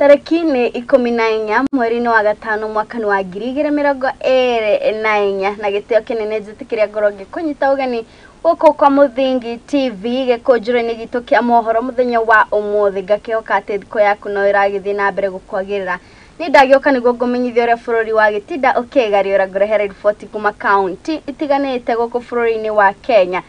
Tarekini 14 mweri wa gatano mwaka wa 2024 na giteo kinene njitikiria ngoro gikunyita ugeni uko kwa Muthingi TV gekojure ni gitu kia mohoro muthenya wa umuthi gakeoka ati thiko yaku no iragithi na mbere gukwagirira ni ndagioka nigo ngumenyithia uria bururi wa gitinda ukegari ura ngurehere riboti kuma county itiganite guku bururi-ini wa Kenya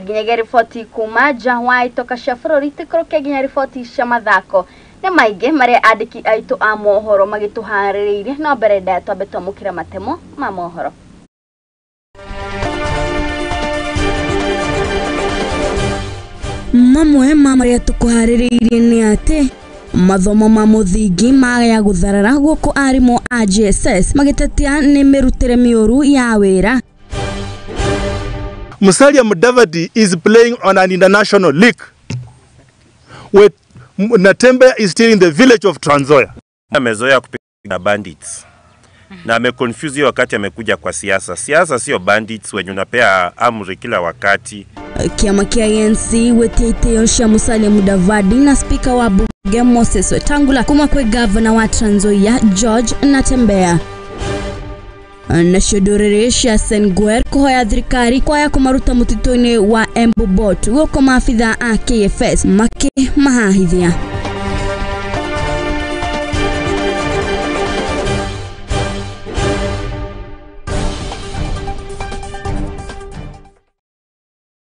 ginyagia riboti kuma nja wa itoka cia bururi tikoroke ginya riboti cia mathako na maige mare andiki aitu a mohoro magituhaririire no mbere ndatwa betomukira matemo ma mohoro. Mamwe maria tukuhaririirie ni ati mathomo ma muthingi magaya gutharara guku arimo a JSS magitetia ni mirutire miuru ya wira. Musalia Mudavadi is playing on an international league with Natembeya is still in the village of Trans Nzoia. Amezoea kupiga bandits. Na ameconfuse wakati amekuja kwa siasa. Siasa sio bandits wenye unapea amri kila wakati. Kiama kia ANC wetete cia Musalia Mudavadi na speaker wa bunge Moses Wetangula kuma kwe governor wa Trans Nzoia George Natembeya. Na shudurire cia Sengwer kuhoya thirikari kwaya kumaruta mutito-ini wa Embu Bot guko maafitha a KFS mahahithia.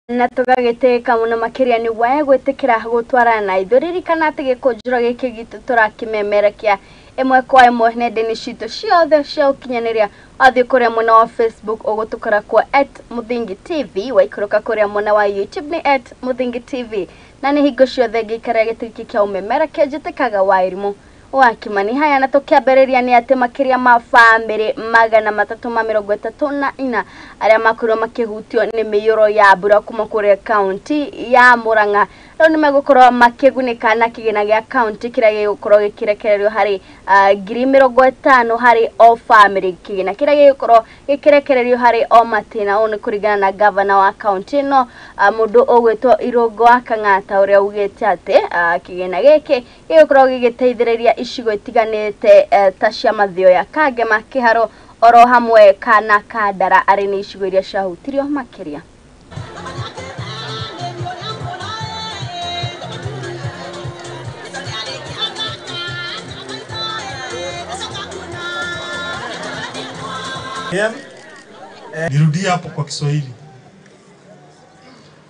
Na tugagiteka muno makiria ni wae gwitikira gutwara na ithuriri kana atige kujura giki gitu turakimemerekia emwe kwa emwe nende-ini citu ciothe cia ukinyaniria athi kuria mwana wa Facebook ugutukara kwa @Muthingi TV waikuruka kuria mwana wa YouTube ni @Muthingi TV na ni hingo ciothe ngikara gitiki kia umemerekia njitikaga wairimu wa Kimani. Haya na tukiambĩrĩria ni ati makiria ma family 334 aria makurwo makihutio ni miyuro ya mbura kuma kuria county ya Murang'a ro ni megukorwo makigunika na kigina gia county kiria gigukorwo gikirekererio hari 50,000 hari o family kigina kiria gigukorwo gikirekererio hari o matina oni kurigana na governor wa county no mundu ogwetwo Irungu wa Kang'ata uria ugite ati kigina giki gigukorwo gigiteithĩrĩria icigo itiganite ta cia mathio ya Kangema Kiharo oro hamwe kana Kandara ari ni icigo iria ciahutirio makiria. Nirudia hapo kwa Kiswahili.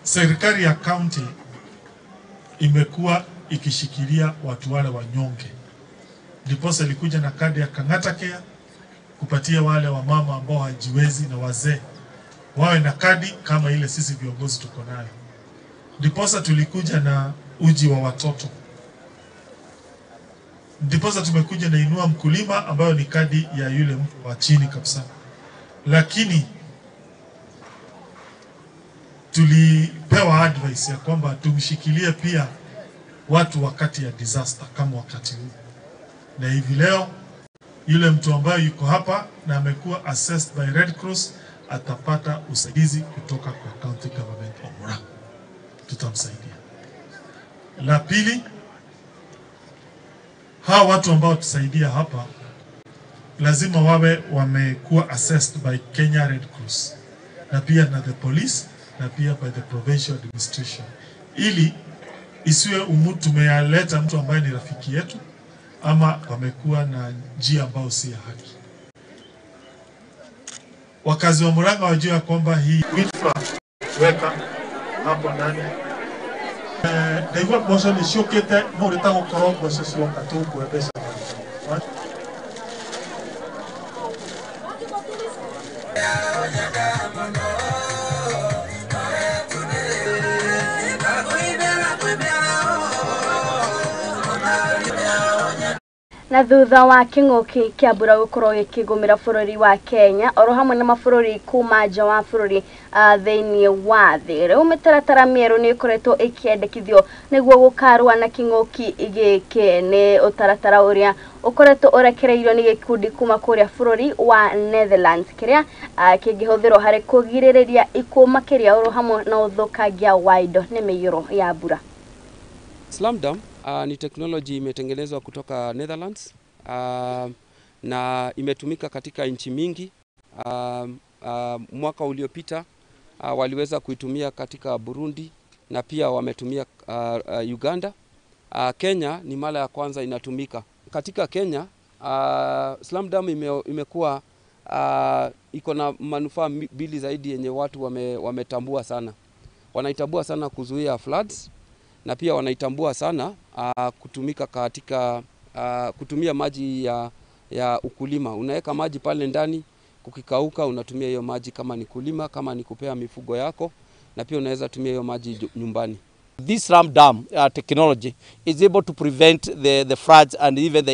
Serikali ya county imekuwa ikishikilia watu wale wanyonge. Ndiposa ilikuja na kadi ya Kang'ata Care kupatia wale wa mama ambao hajiwezi na wazee wawe na kadi kama ile sisi viongozi tuko nayo. Ndiposa tulikuja na uji wa watoto. Ndiposa tumekuja na inua mkulima ambayo ni kadi ya yule mtu wa chini kabisa. Lakini tulipewa advice ya kwamba tumshikilie pia watu wakati ya disaster kama wakati huu. Na hivi leo yule mtu ambaye yuko hapa na amekuwa assessed by Red Cross atapata usaidizi kutoka kwa county government of Murang'a. Tutamsaidia. La pili, hawa watu ambao tusaidia hapa lazima wawe wamekuwa assessed by Kenya Red Cross na pia na the police na pia by the provincial administration, ili isiwe tumeyaleta mtu ambaye ni rafiki yetu ama wamekuwa na njia ambao si ya haki. Wakazi wa Murang'a wajua kwamba hii windflower weka hapo ndani ndivyo mmoja ni shokete no leta gukorogo sisi wakati kuendesha. Na thutha wa king'uki kia mbura gukorwo gikigumira bururi wa Kenya oro hamwe na mabũrũri kuma nja wa bururi thĩinĩ wa thĩ rĩu mĩtaratara mĩerũ nĩ ĩkoretwo ĩkĩendekithio nĩguo gũkarũa na king'uki gĩkĩ nĩ ũtaratara ũrĩa ukoretwo ũrekereirio nĩ gĩkundi kuma kũrĩa bururi wa Netherlands kĩrĩa kĩngĩhũthĩrwo harĩ kũgirĩrĩria ikuũ makĩria oro hamwe na ũthũkangia wa indo nĩ mĩiyũro ya mbura. Slam Dam ni technology imetengenezwa kutoka Netherlands na imetumika katika nchi mingi. Mwaka uliopita waliweza kuitumia katika Burundi na pia wametumia Uganda. Kenya ni mara ya kwanza inatumika. Katika Kenya Slam Dam imekuwa iko na manufaa mbili zaidi yenye watu wametambua sana. Wanaitambua sana kuzuia floods na pia wanaitambua sana kutumika katika kutumia maji ya ukulima. Unaweka maji pale ndani, kukikauka unatumia hiyo maji kama ni kulima, kama ni kupea mifugo yako, na pia unaweza tumia hiyo maji nyumbani. This Slam Dam technology is able to prevent the floods and even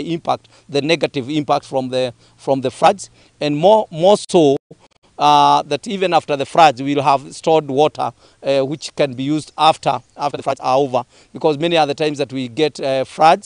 the negative impact from the floods, and more so that even after the floods we will have stored water which can be used after the floods are over, because many other times that we get floods